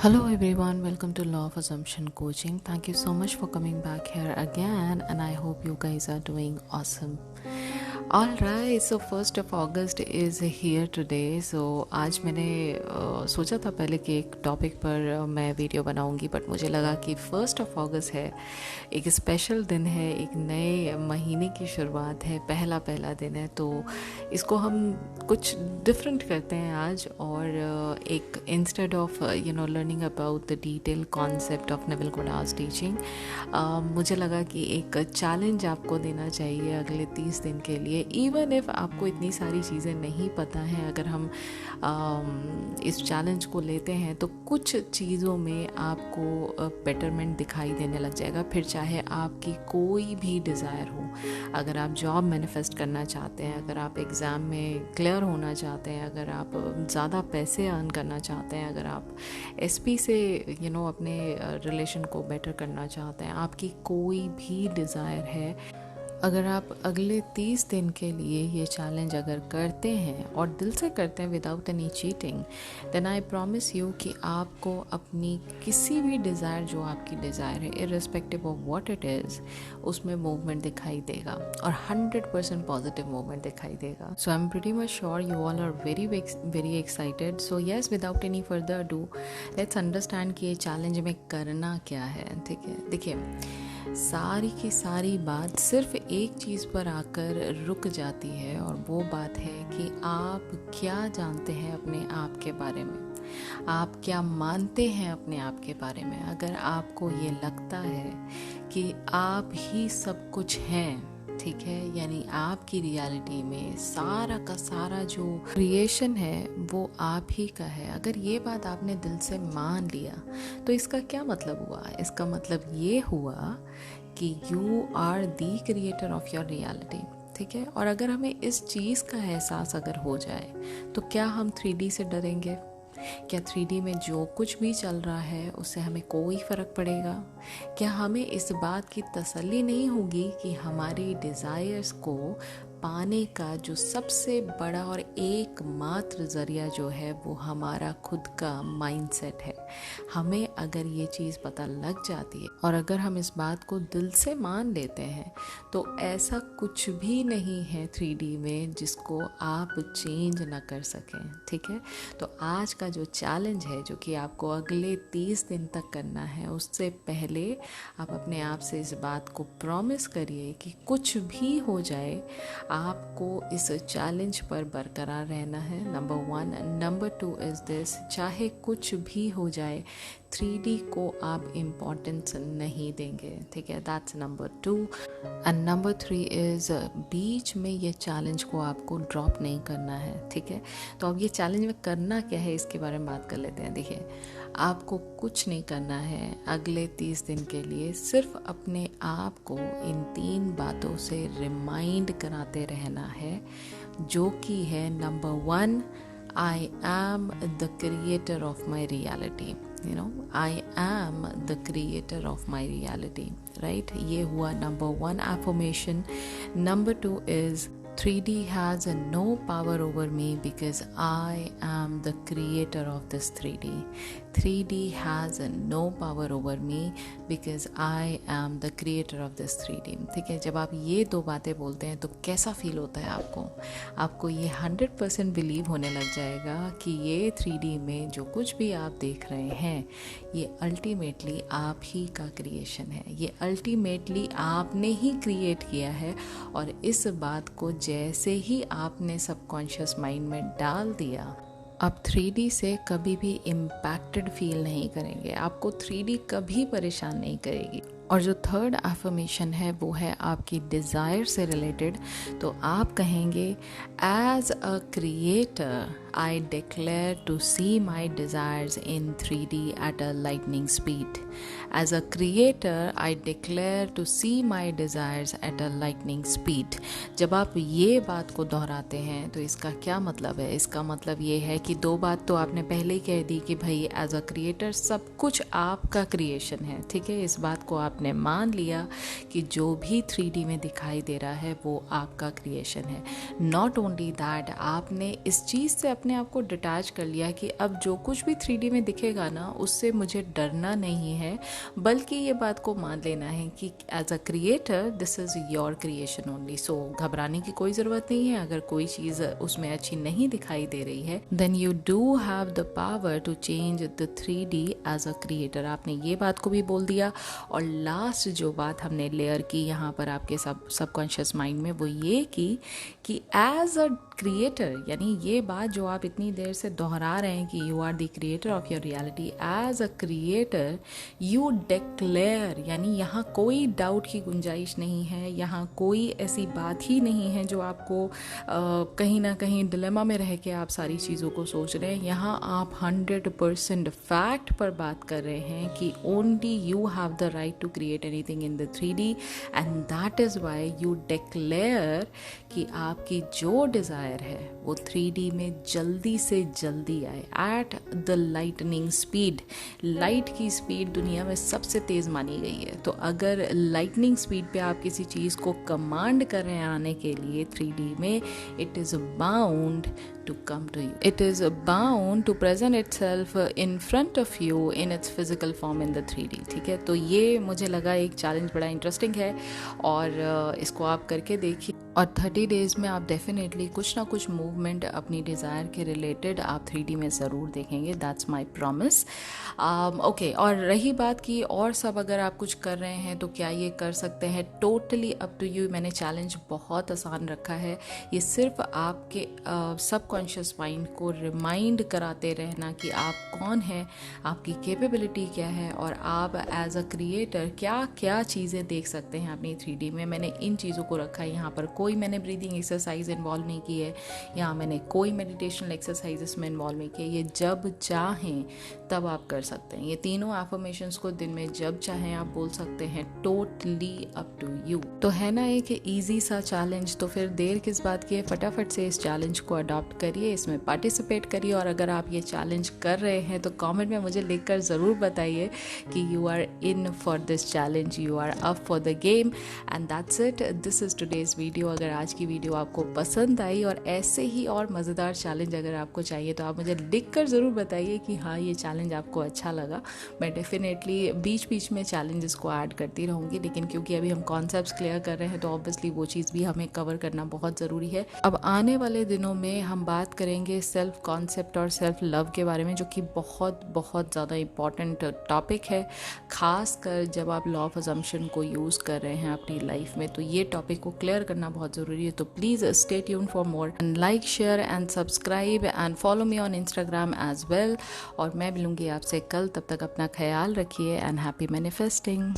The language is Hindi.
Hello everyone, welcome to Law of Assumption Coaching. Thank you so much for coming back here again, and I hope you guys are doing awesome. Alright, so 1st of August is here today. So आज मैंने सोचा था पहले कि एक टॉपिक पर मैं वीडियो बनाऊंगी, बट मुझे लगा कि 1st of August है, एक स्पेशल दिन है, एक नए महीने की शुरुआत है, पहला दिन है, तो इसको हम कुछ डिफरेंट करते हैं आज। और एक instead of learning about the detail concept of Neville Goddard teaching, मुझे लगा कि एक चैलेंज आपको देना चाहिए अगले 30 दिन के लिए। इवन इफ़ आपको इतनी सारी चीज़ें नहीं पता हैं, अगर हम इस चैलेंज को लेते हैं तो कुछ चीज़ों में आपको बेटरमेंट दिखाई देने लग जाएगा। फिर चाहे आपकी कोई भी डिज़ायर हो, अगर आप जॉब मैनिफेस्ट करना चाहते हैं, अगर आप एग्ज़ाम में क्लियर होना चाहते हैं, अगर आप ज़्यादा पैसे अर्न करना चाहते हैं, अगर आप एसपी से अपने रिलेशन को बेटर करना चाहते हैं, आपकी कोई भी डिज़ायर है, अगर आप अगले 30 दिन के लिए ये चैलेंज अगर करते हैं और दिल से करते हैं without any cheating, then I promise you कि आपको अपनी किसी भी डिज़ायर, जो आपकी डिज़ायर है, irrespective of what it is, उसमें मूवमेंट दिखाई देगा और 100% पॉजिटिव मूवमेंट दिखाई देगा। So I am pretty much sure you all are very excited. So yes, without any further do, let's understand कि ये चैलेंज में करना क्या है। ठीक है, देखिए, सारी की सारी बात सिर्फ एक चीज़ पर आकर रुक जाती है, और वो बात है कि आप क्या जानते हैं अपने आप के बारे में, आप क्या मानते हैं अपने आप के बारे में। अगर आपको ये लगता है कि आप ही सब कुछ हैं, ठीक है, यानी आपकी रियलिटी में सारा का सारा जो क्रिएशन है वो आप ही का है, अगर ये बात आपने दिल से मान लिया, तो इसका क्या मतलब हुआ? इसका मतलब ये हुआ कि you are the creator of your reality. ठीक है, और अगर हमें इस चीज़ का एहसास अगर हो जाए, तो क्या हम 3D से डरेंगे? क्या 3D में जो कुछ भी चल रहा है उससे हमें कोई फ़र्क पड़ेगा? क्या हमें इस बात की तसल्ली नहीं होगी कि हमारी डिज़ायर्स को पाने का जो सबसे बड़ा और एकमात्र ज़रिया जो है वो हमारा खुद का माइंडसेट है? हमें अगर ये चीज़ पता लग जाती है और अगर हम इस बात को दिल से मान लेते हैं, तो ऐसा कुछ भी नहीं है 3D में जिसको आप चेंज ना कर सकें। ठीक है, तो आज का जो चैलेंज है, जो कि आपको अगले 30 दिन तक करना है, उससे पहले आप अपने आप से इस बात को प्रॉमिस करिए कि कुछ भी हो जाए, आपको इस चैलेंज पर बरकरार रहना है, नंबर 1। नंबर 2 इज़ दिस, चाहे कुछ भी हो जाए, 3D को आप इम्पोर्टेंस नहीं देंगे। ठीक है, that's number 2। And number 3 is, बीच में ये चैलेंज को आपको ड्रॉप नहीं करना है। ठीक है, तो अब ये चैलेंज में करना क्या है, इसके बारे में बात कर लेते हैं। देखिए, आपको कुछ नहीं करना है अगले 30 दिन के लिए, सिर्फ अपने आप को इन 3 बातों से रिमाइंड कराते रहना है, जो कि है number 1, I am the creator of my reality. I am the creator of my reality. Right? ये हुआ number 1 affirmation. Number 2 is 3D has no power over me because I am the creator of this 3D. 3D has no power over me because I am the creator of this 3D. ठीक है, जब आप ये 2 बातें बोलते हैं तो कैसा फील होता है आपको? आपको ये 100% बिलीव होने लग जाएगा कि ये 3D में जो कुछ भी आप देख रहे हैं, ये अल्टीमेटली आप ही का क्रिएशन है, ये अल्टीमेटली आपने ही क्रिएट किया है। और इस बात को जैसे ही आपने सबकॉन्शियस माइंड में डाल दिया, आप 3D से कभी भी इम्पैक्टेड फील नहीं करेंगे, आपको 3D कभी परेशान नहीं करेगी। और जो 3rd एफर्मेशन है वो है आपकी डिज़ायर से रिलेटेड। तो आप कहेंगे, as a creator I declare to see my desires in 3D at a lightning speed. As a creator I declare to see my desires at a lightning speed. जब आप ये बात को दोहराते हैं तो इसका क्या मतलब है? इसका मतलब ये है कि 2 बात तो आपने पहले ही कह दी कि भाई एज अ क्रिएटर सब कुछ आपका क्रिएशन है। ठीक है, इस बात को आप आपने मान लिया कि जो भी 3D में दिखाई दे रहा है वो आपका क्रिएशन है। नॉट ओनली दैट, आपने इस चीज़ से अपने आप को डिटैच कर लिया कि अब जो कुछ भी 3D में दिखेगा ना उससे मुझे डरना नहीं है, बल्कि ये बात को मान लेना है कि as a creator this is your creation only. So घबराने की कोई ज़रूरत नहीं है। अगर कोई चीज़ उसमें अच्छी नहीं दिखाई दे रही है then you do have the power to change the 3D as a creator. आपने ये बात को भी बोल दिया। और लास्ट जो बात हमने लेयर की यहाँ पर आपके सबकॉन्शियस माइंड में, वो ये कि एज अ क्रिएटर, यानी ये बात जो आप इतनी देर से दोहरा रहे हैं कि you are the creator of your reality, as a creator you declare, यानी यहाँ कोई डाउट की गुंजाइश नहीं है, यहाँ कोई ऐसी बात ही नहीं है जो आपको कहीं ना कहीं डिलेमा में रह के आप सारी चीज़ों को सोच रहे हैं। यहाँ आप 100% फैक्ट पर बात कर रहे हैं कि only you have the right to create anything in the 3D and that is why you declare कि आपकी जो डिज़ायर है वो 3D में जल्दी से जल्दी आए at the lightning speed. Light की स्पीड दुनिया में सबसे तेज़ मानी गई है, तो अगर लाइटनिंग स्पीड पे आप किसी चीज़ को कमांड कर रहे हैं आने के लिए 3D में, it is bound to come to you. It is bound to present itself in front of you in its physical form in the 3D. ठीक है, तो ये मुझे लगा एक चैलेंज बड़ा इंटरेस्टिंग है और इसको आप करके देखिए और 30 डेज़ में आप डेफिनेटली कुछ ना कुछ मूवमेंट अपनी डिज़ायर के रिलेटेड आप 3D में ज़रूर देखेंगे। That's my promise. ओके, और रही बात की और सब अगर आप कुछ कर रहे हैं तो क्या ये कर सकते हैं, टोटली अप टू यू। मैंने चैलेंज बहुत आसान रखा है, ये सिर्फ आपके सबकॉन्शियस माइंड को रिमाइंड कराते रहना कि आप कौन हैं, आपकी कैपेबिलिटी क्या है और आप एज अ क्रिएटर क्या क्या चीज़ें देख सकते हैं अपनी 3D में। मैंने इन चीज़ों को रखा है यहाँ पर। कोई मैंने ब्रीदिंग एक्सरसाइज इन्वॉल्व नहीं की है, यहाँ मैंने कोई मेडिटेशनल एक्सरसाइज इसमें इन्वॉल्व नहीं की है। ये जब चाहें तब आप कर सकते हैं। ये तीनों एफर्मेशंस को दिन में जब चाहें आप बोल सकते हैं, टोटली अप टू यू। तो है ना एक ईजी सा चैलेंज, तो फिर देर किस बात की है, फटाफट से इस चैलेंज को अडॉप्ट करिए, इसमें पार्टिसिपेट करिए। और अगर आप ये चैलेंज कर रहे हैं तो कमेंट में मुझे लिखकर ज़रूर बताइए कि you are in for this challenge, you are up for the game. And that's it, this is today's video. अगर आज की वीडियो आपको पसंद आई और ऐसे ही और मज़ेदार चैलेंज अगर आपको चाहिए तो आप मुझे लिखकर ज़रूर बताइए कि हाँ ये चैलेंज आपको अच्छा लगा। मैं डेफिनेटली बीच बीच में चैलेंजेस को ऐड करती रहूँगी, लेकिन क्योंकि अभी हम कॉन्सेप्ट्स क्लियर कर रहे हैं तो ऑब्वियसली वो चीज़ भी हमें कवर करना बहुत ज़रूरी है। अब आने वाले दिनों में हम बात करेंगे सेल्फ कॉन्सेप्ट और सेल्फ लव के बारे में, जो कि बहुत बहुत ज़्यादा इम्पॉर्टेंट टॉपिक है, ख़ास कर जब आप लॉ ऑफ अजम्पशन को यूज़ कर रहे हैं अपनी लाइफ में। तो ये टॉपिक को क्लियर करना बहुत ज़रूरी है। तो please stay tune for more and like, share and subscribe and follow me on Instagram as well. और मैं मिलूंगी आपसे कल, तब तक अपना ख्याल रखिए एंड हैप्पी मैनिफेस्टिंग।